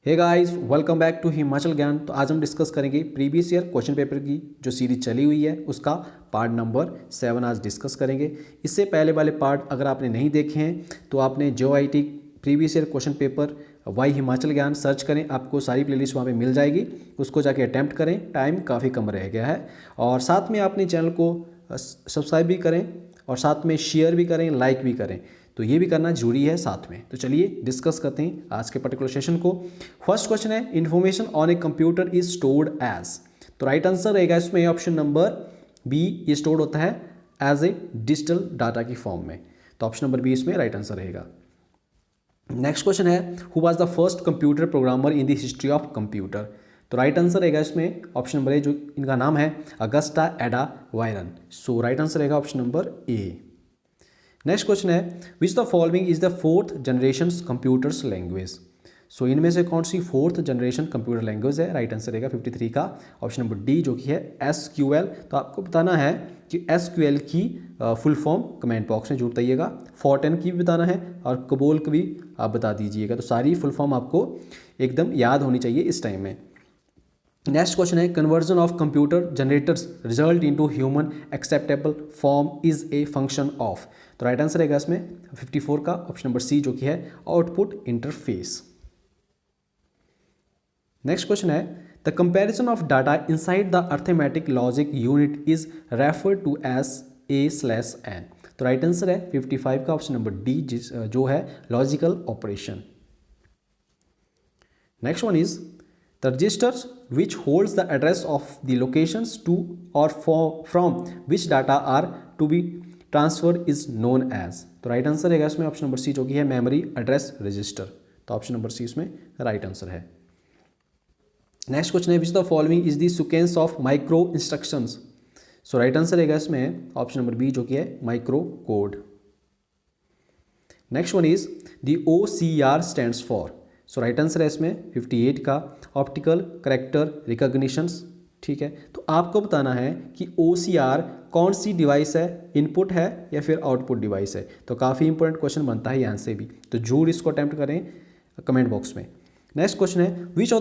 Hey guys, welcome back to Himachal Gyan. तो आज हम डिस्कस करेंगे प्रीवियस ईयर क्वेश्चन पेपर की जो सीरीज चली हुई है उसका पार्ट नंबर 7 आज डिस्कस करेंगे। इससे पहले वाले पार्ट अगर आपने नहीं देखे हैं तो आपने जो आई प्रीवियस ईयर क्वेश्चन पेपर वाई हिमाचल ज्ञान सर्च करें, आपको सारी प्लेलिस्ट वहाँ पे मिल जाएगी। उसको जाके अटैम्प्ट करें, टाइम काफ़ी कम रह गया है। और साथ में अपने चैनल को सब्सक्राइब भी करें और साथ में शेयर भी करें, लाइक भी करें। तो ये भी करना जरूरी है साथ में। तो चलिए डिस्कस करते हैं आज के पर्टिकुलर सेशन को। फर्स्ट क्वेश्चन है, information on a computer is stored as. तो राइट आंसर रहेगा इसमें ऑप्शन नंबर बी, ये स्टोर्ड होता है एज ए डिजिटल डाटा की फॉर्म में। तो ऑप्शन नंबर बी इसमें राइट आंसर रहेगा। नेक्स्ट क्वेश्चन है, who was the first computer programmer in the history of computer. तो राइट आंसर रहेगा इसमें ऑप्शन नंबर ए, जो इनका नाम है Augusta Ada Byron. So right answer रहेगा option number A. Next question है, which the following is the fourth generation computers language. सो इनमें से कौन सी फोर्थ जनरेशन कंप्यूटर लैंग्वेज है। राइट आंसर रहेगा 53 का ऑप्शन नंबर डी, जो कि है SQL। तो आपको बताना है कि SQL की फुल फॉर्म कमेंट बॉक्स में जरूर बताइएगा। फोर्टेन की भी बताना है और कबोल की भी आप बता दीजिएगा। तो सारी फुल फॉर्म आपको एकदम याद होनी चाहिए इस टाइम में। नेक्स्ट क्वेश्चन है, conversion of computer generators result into human acceptable form is a function of. तो राइट आंसर रहेगा इसमें 54 का ऑप्शन नंबर सी, जो कि है आउटपुट इंटरफेस। नेक्स्ट क्वेश्चन है, the comparison of data inside the arithmetic logic unit is referred to as A/N। तो right answer है 55 का ऑप्शन नंबर डी, जो है logical operation. Next one is, the registers which holds the address of the locations to or from which data are to be transferred is known as। तो right answer रहेगा इसमें option number C, जो कि है memory address register. तो option number C इसमें right answer है। Next question है, which the following is the sequence of micro instructions. So right answer रहेगा इसमें ऑप्शन नंबर बी, जो कि है micro code. Next one is, the OCR stands for. So right answer है इसमें 58 का ऑप्टिकल करेक्टर रिकॉग्निशंस। ठीक है, तो आपको बताना है कि OCR कौन सी डिवाइस है, इनपुट है या फिर आउटपुट डिवाइस है। तो काफ़ी इंपॉर्टेंट क्वेश्चन बनता है यहाँ से भी, तो जरूर इसको अटैम्प्ट करें कमेंट बॉक्स में। नेक्स्ट क्वेश्चन है, which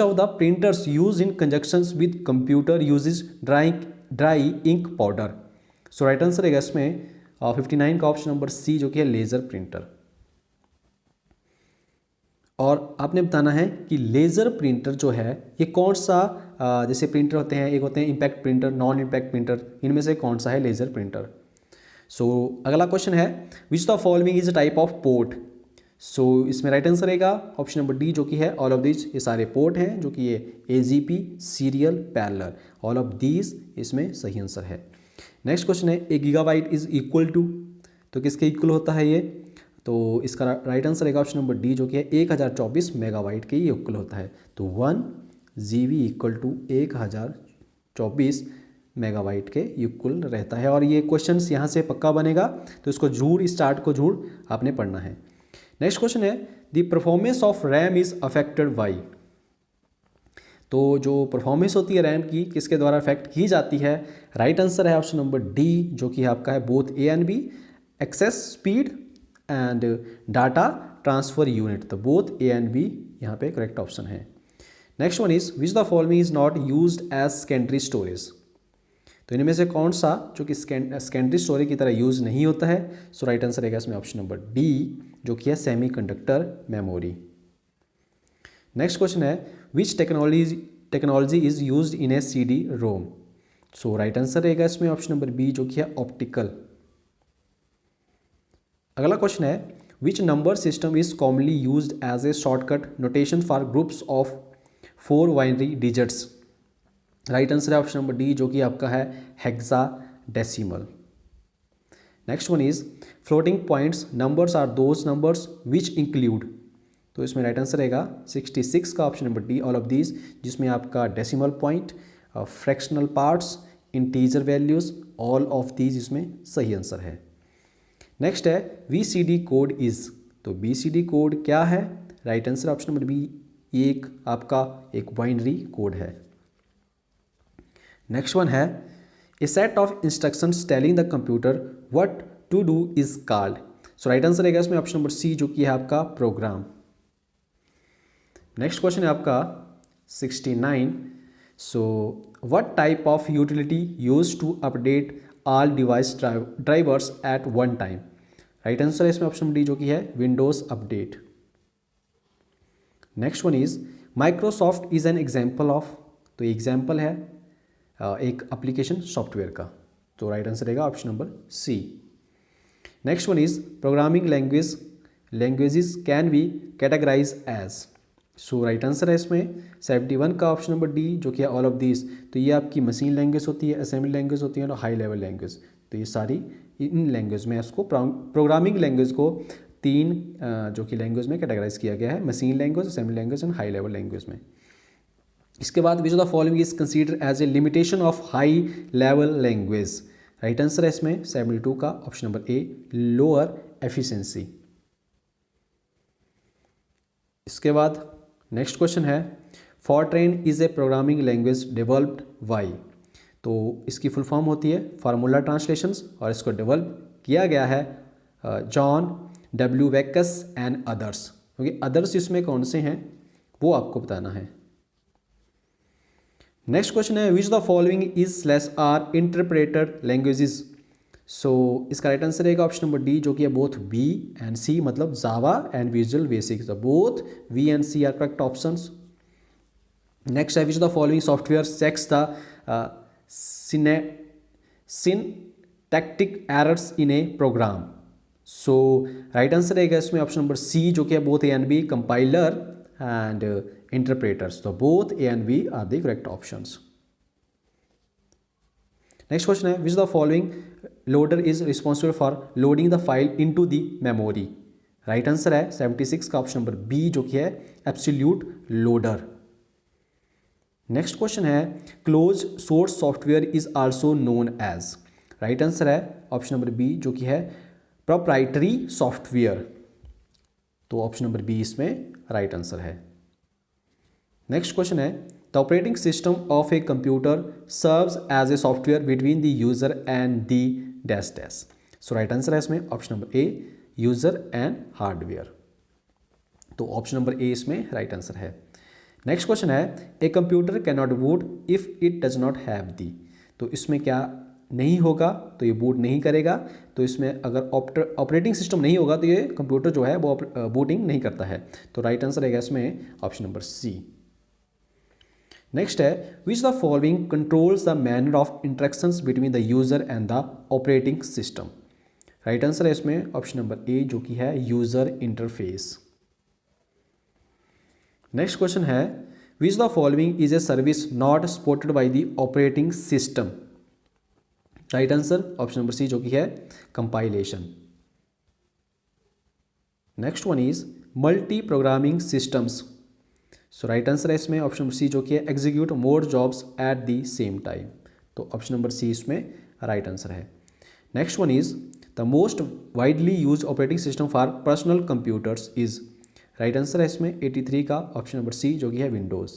of the printers use in conjunction with computer uses dry ink powder. So right answer रहेगा इसमें 59 का ऑप्शन नंबर सी, जो कि है लेज़र प्रिंटर। और आपने बताना है कि लेज़र प्रिंटर जो है ये कौन सा, जैसे प्रिंटर होते हैं, एक होते हैं impact printer, non impact printer, इनमें से कौन सा है लेज़र प्रिंटर। सो अगला क्वेश्चन है, which the following is a type of port. So इसमें राइट आंसर रहेगा ऑप्शन नंबर डी, जो कि है ऑल ऑफ दीज। ये सारे पोर्ट हैं, जो कि ये AGP, serial, parallel, all of these इसमें सही आंसर है। नेक्स्ट क्वेश्चन है, ए गीगाबाइट इज इक्वल टू। तो किसके इक्वल होता है ये। तो इसका राइट आंसर रहेगा ऑप्शन नंबर डी, जो कि है 1024 मेगाबाइट के ये इक्वल होता है। तो 1 GB इक्वल टू 1024 मेगाबाइट के इक्वल रहता है। और ये क्वेश्चंस यहाँ से पक्का बनेगा, तो इसको जरूर, इस चार्ट को जरूर आपने पढ़ना है। नेक्स्ट क्वेश्चन है, the performance of RAM is affected by. तो जो परफॉर्मेंस होती है रैम की, किसके द्वारा अफेक्ट की जाती है। राइट आंसर है ऑप्शन नंबर डी, जो कि आपका है both A and B, access speed and data transfer unit. तो बोथ A and B यहाँ पे करेक्ट ऑप्शन है। Next one is, which the following is not used as secondary storage. तो इनमें से कौन सा जो कि सेकेंडरी स्टोरेज की तरह यूज नहीं होता है। सो राइट आंसर रहेगा इसमें ऑप्शन नंबर डी, जो कि है सेमीकंडक्टर मेमोरी। नेक्स्ट क्वेश्चन है, विच technology is used in A CD-ROM। So right answer रहेगा इसमें ऑप्शन नंबर बी, जो कि है ऑप्टिकल। अगला क्वेश्चन है, which number system is commonly used as a shortcut notation for groups of 4 binary digits. Right answer है option number D, जो कि आपका है hexadecimal. Next one is, floating points numbers are those numbers which include. तो इसमें right answer रहेगा 66 का option number D, all of these, जिसमें आपका decimal point, fractional parts, integer values, all of these इसमें सही आंसर है। नेक्स्ट है, VCD कोड इज। तो BCD कोड क्या है। Right answer option number B, एक आपका एक बाइनरी कोड है। नेक्स्ट वन है, a set of instructions telling the computer what to do is called. So right answer रहेगा इसमें ऑप्शन नंबर सी, जो कि है आपका प्रोग्राम। नेक्स्ट क्वेश्चन है आपका 69। So what type of utility use to update all device drivers at one time. Right answer है इसमें ऑप्शन डी जो कि है Windows update. Next one is Microsoft is an example of. तो example है एक एप्लीकेशन सॉफ्टवेयर का, तो राइट आंसर रहेगा option number C. Next one is programming languages can be categorize as. So right answer है इसमें 71 का ऑप्शन नंबर डी जो कि है ऑल ऑफ दिस। तो ये आपकी मशीन लैंग्वेज होती है, असेंबली लैंग्वेज होती है और हाई लेवल लैंग्वेज। तो ये सारी इन लैंग्वेज में इसको प्रोग्रामिंग लैंग्वेज को तीन जो कि लैंग्वेज में कैटेगराइज किया गया है, machine language, assembly language and high level language में। इसके बाद which of the following is consider as a limitation of high level language. Right answer है इसमें 72 का option number A lower efficiency. इसके बाद नेक्स्ट क्वेश्चन है FORTRAN is a programming language developed by. तो इसकी फुल फॉर्म होती है फार्मूला ट्रांसलेशंस और इसको डेवलप किया गया है John W Viegas and others. क्योंकि अदर्स इसमें कौन से हैं वो आपको बताना है। नेक्स्ट क्वेश्चन है which the following is slash are interpreter languages. So इसका राइट आंसर रहेगा ऑप्शन नंबर डी जो कि है बोथ बी एंड सी, मतलब Java and Visual Basic. Both B and C are correct options. Next है which the following software checks the syntactic errors in a program. So right answer रहेगा इसमें option number C जो कि है both A and B, compiler and interpreters. तो both A and B are the correct options. Next question है which the following loader is responsible for loading the file into the memory. Right answer है 76 का option number B जो कि है absolute loader. Next question है close source software is also known as. Right answer है option number B जो कि है प्रोप्राइटरी सॉफ्टवेयर। तो ऑप्शन नंबर बी इसमें राइट आंसर है। नेक्स्ट क्वेश्चन है the operating system of a computer serves as a software between the user and the dash dash. So right answer है इसमें option number A user and hardware. तो option number A इसमें right answer है। Next question है a computer can not boot if it does not have the. तो इसमें क्या नहीं होगा, तो ये बूट नहीं करेगा। तो इसमें अगर ऑपरेटिंग सिस्टम नहीं होगा तो ये कंप्यूटर जो है वो बूटिंग नहीं करता है। तो राइट आंसर रहेगा इसमें ऑप्शन नंबर सी। नेक्स्ट है which the following controls the manner of interactions between the user and the operating system. Right answer है इसमें ऑप्शन नंबर ए जो कि है यूजर इंटरफेस। नेक्स्ट क्वेश्चन है which the following is a service not supported by the operating system. Right answer option number C जो कि है compilation. Next one is multi programming systems. So right answer है इसमें option number C जो कि है execute more jobs at the same time. तो option number C इसमें राइट आंसर है। Next one is the most widely use operating system for personal computers is. Right answer है इसमें 83 का ऑप्शन नंबर सी जो कि है Windows.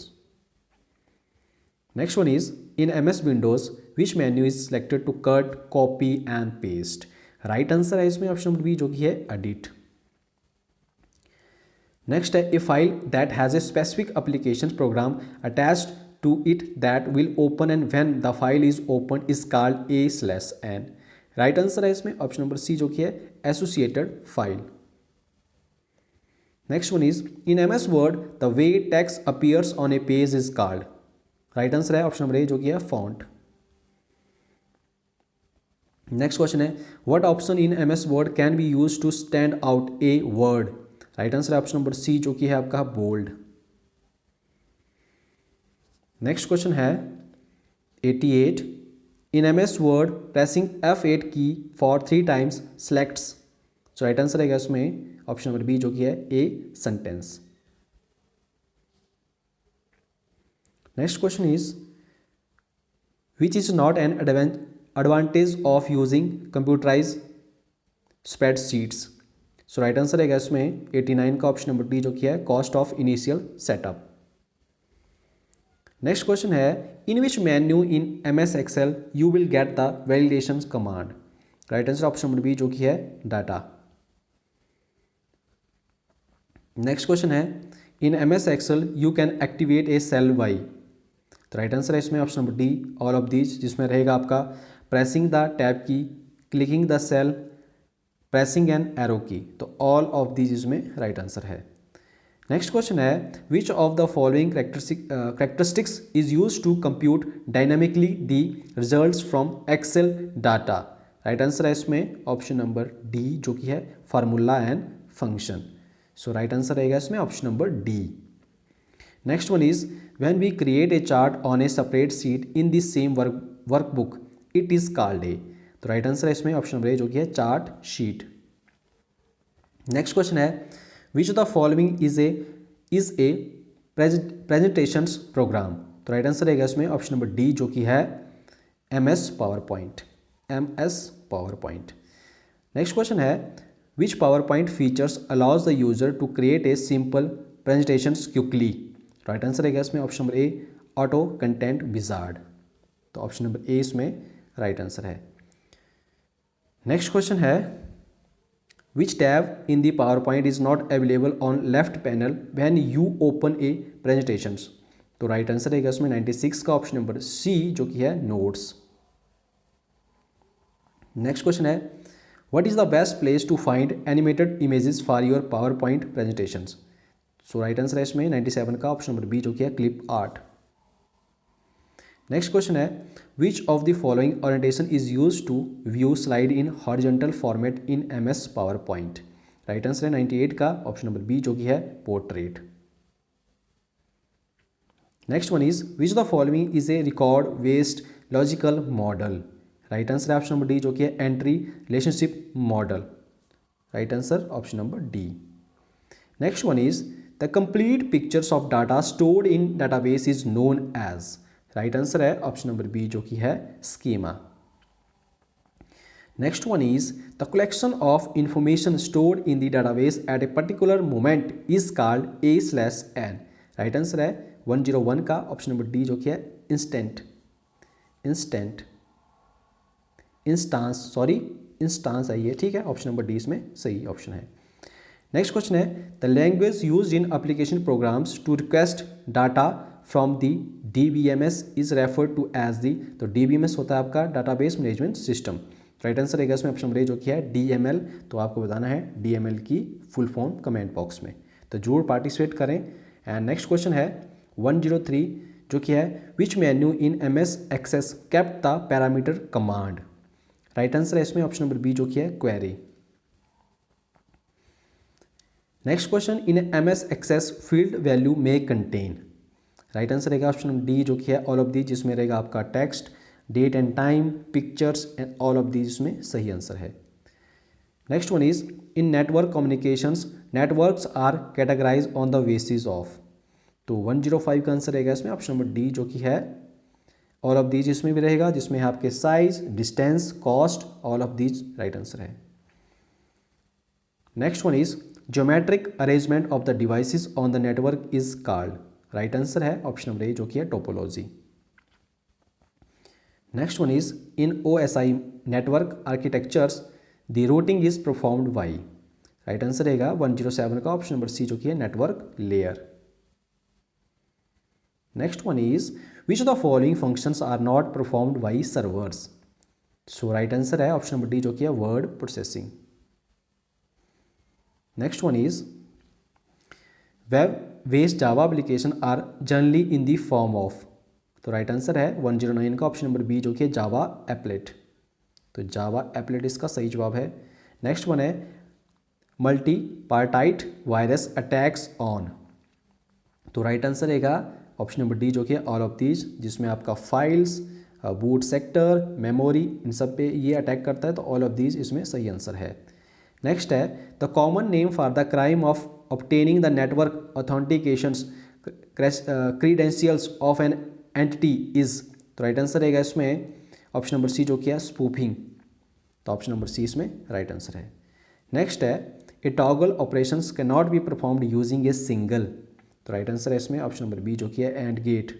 Next one is in MS Windows which menu is selected to cut copy and paste. Right answer है इसमें option number B जो कि है एडिट। नेक्स्ट है a file that has a specific application program attached to it that will open and when the file is open is called A/N। Right answer है इसमें option number C जो कि है associated file. Next one is in MS word the way text appears on a page is called. Right answer है option number A जो कि है font. Next question है what option in MS Word can be use to stand out a word. Right answer है option number C जो कि है आपका बोल्ड। नेक्स्ट क्वेश्चन है 88 इन MS word pressing F8 key for 3 times selects. So right answer रहेगा इसमें option number B जो कि है a sentence. Next question is which is not an advantage of using computerize spreadsheets. So right answer रहेगा इसमें 89 का option number D जो कि है cost of initial setup. Next question है in which menu in MS Excel you will get the validation command. Right answer option number B जो कि है डाटा। नेक्स्ट क्वेश्चन है in MS Excel you can activate a cell by. तो right answer है इसमें option number D, all of these, जिसमें रहेगा आपका pressing the tab key, clicking the cell, pressing an arrow key. तो all of these इसमें right answer है। Next question है which of the following characteristics is use to compute dynamically the results from Excel data. Right answer है इसमें option number D, जो कि है formula and function. So right answer रहेगा इसमें option number D. Next one is when we create a chart on a separate sheet in this same workbook it is called a. तो right answer है इसमें option number A, जो कि है chart sheet. Next question है which of the following is a presentations program. तो right answer रहेगा इसमें ऑप्शन नंबर डी, जो कि है MS power point. Next question है which power point features allows the user to create a simple presentations quickly. Right answer रहेगा इसमें option number A, auto content wizard. तो option number A इसमें right answer है। Next question है which tab in the PowerPoint is not available on left panel when you open a presentations। तो right answer रहेगा इसमें 96 का option number C, जो कि है नोट्स। नेक्स्ट क्वेश्चन है what is the best place to find animated images for your PowerPoint presentations. So right answer है इसमें 97 का ऑप्शन नंबर बी, जो कि है क्लिप आर्ट। नेक्स्ट क्वेश्चन है which of the following orientation is use to view slide in horizontal format in MS power point. Right answer है 98 का option number B, जो कि है portrait. Next one is which the following is a record based logical model. Right answer है option number D, जो कि है entry relationship model. Right answer option number D. Next one is the complete pictures of data stored in database is known as. Right answer है option number B, जो कि है schema. Next one is the collection of information stored in the database at a particular moment is called A/N। Right answer है 101 का option number D, जो कि है instance आई है, ठीक है। ऑप्शन नंबर डी इसमें सही ऑप्शन है। नेक्स्ट क्वेश्चन है the language used in application programs to request data from the DBMS is referred to as the. तो DBMS होता है आपका database management system. Right answer रहेगा इसमें ऑप्शन नंबर ए, जो कि है DML। तो आपको बताना है DML की फुल फॉर्म कमेंट बॉक्स में, तो जरूर पार्टिसिपेट करें। एंड नेक्स्ट क्वेश्चन है 103, जो कि है which menu in MS Access kept the parameter command. Right answer है इसमें ऑप्शन नंबर बी, जो कि है query. Next question in MS Access field value में कंटेन। राइट आंसर रहेगा ऑप्शन नंबर डी, जो कि है ऑल ऑफ दी, जिसमें रहेगा आपका text, date and time, pictures and all of the, इसमें सही आंसर है। Next one is in network communications networks are categorise on the basis of. तो 105 का आंसर रहेगा इसमें ऑप्शन नंबर डी, जो कि है ऑल ऑफ दीज, इसमें भी रहेगा, जिसमें आपके size, distance, cost, all of these right answer है। Next one is geometric arrangement of the devices on the network is called. Right answer है ऑप्शन नंबर ए, जो कि है topology. Next one is in OSI network architectures the routing is performed by. Right answer रहेगा 107 का option number C, जो कि है network layer. Next one is which of the following functions are not performed by servers. So right answer है option number D, जो कि है word processing. Next one is web based Java application are generally in the form of. तो right answer है 109 का option number B, जो कि है जावा एप्लेट। तो जावा एप्लेट इसका सही जवाब है। नेक्स्ट वन है multi partite virus attacks on. तो राइट आंसर रहेगा ऑप्शन नंबर डी, जो कि है ऑल ऑफ दीज, जिसमें आपका फाइल्स, बूट सेक्टर, मेमोरी, इन सब पे ये अटैक करता है। तो ऑल ऑफ दीज इसमें सही आंसर है। नेक्स्ट है the common name for the crime of obtaining the network authentications credentials of an entity is। तो राइट आंसर रहेगा इसमें ऑप्शन नंबर सी, जो कि है स्पूफिंग। तो ऑप्शन नंबर सी इसमें राइट आंसर है। नेक्स्ट है a toggle operations can not be performed using a single. तो राइट आंसर है इसमें ऑप्शन नंबर बी, जो कि है एंड गेट।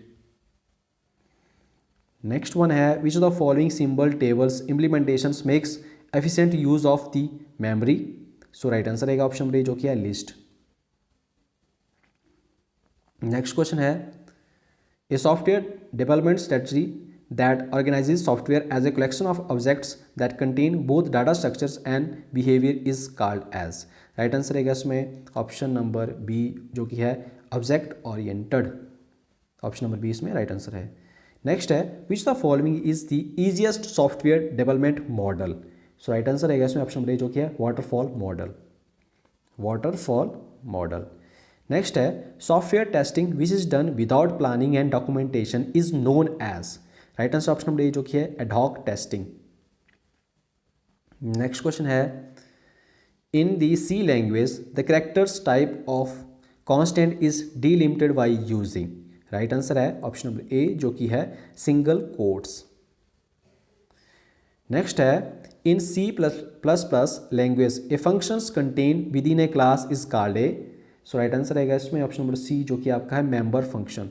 नेक्स्ट वन है which of the following symbol tables implementations makes efficient use of the memory. So right answer रहेगा option number A, जो कि है लिस्ट। नेक्स्ट क्वेश्चन है, a software development strategy that organizes software as a collection of objects that contain both data structures and behavior is called as। Right answer रहेगा इसमें option number B जो कि है object oriented. Option number B इसमें right answer है। Next है, which the following is the easiest software development model. So right answer रहेगा इसमें ऑप्शन नंबर ए जो कि है waterfall model. Waterfall model. Next है, software testing which is done without planning and documentation is known as. Right answer option number A जो कि है ad hoc testing. Next question है, in the C language the characters type of constant is delimited by using. Right answer है option number A जो कि है single quotes. Next है, in C plus plus language a functions contain within a class is called a. So right answer रहेगा इसमें option number C जो कि आपका है member function.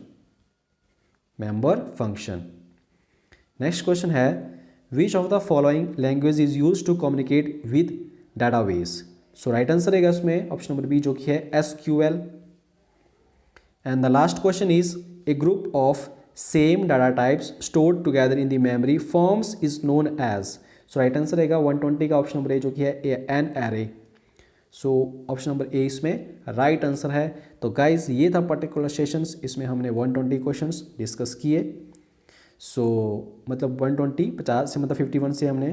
Member function. Next question है, which of the following language is use to communicate with database. So right answer रहेगा इसमें option number B जो कि है SQL। And the last question is, a group of same data types stored together in the memory forms is known as. So right answer रहेगा 120 का option number A जो कि है an array. So option number A इसमें right answer है। तो guys ये था पर्टिकुलर सेशंस, इसमें हमने 120 क्वेश्चंस डिस्कस किए। सो मतलब 120 50 से मतलब 51 से हमने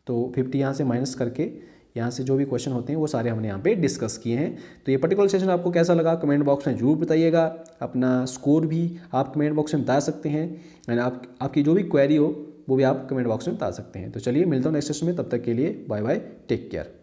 तो 50 यहाँ से माइनस करके यहाँ से जो भी क्वेश्चन होते हैं वो सारे हमने यहाँ पे डिस्कस किए हैं। तो ये पर्टिकुलर सेशन आपको कैसा लगा कमेंट बॉक्स में जरूर बताइएगा। अपना स्कोर भी आप कमेंट बॉक्स में बता सकते हैं एंड आपकी जो भी क्वेरी हो वो भी आप कमेंट बॉक्स में बता सकते हैं। तो चलिए मिलता हूँ नेक्स्ट सेशन में, तब तक के लिए बाय बाय, टेक केयर।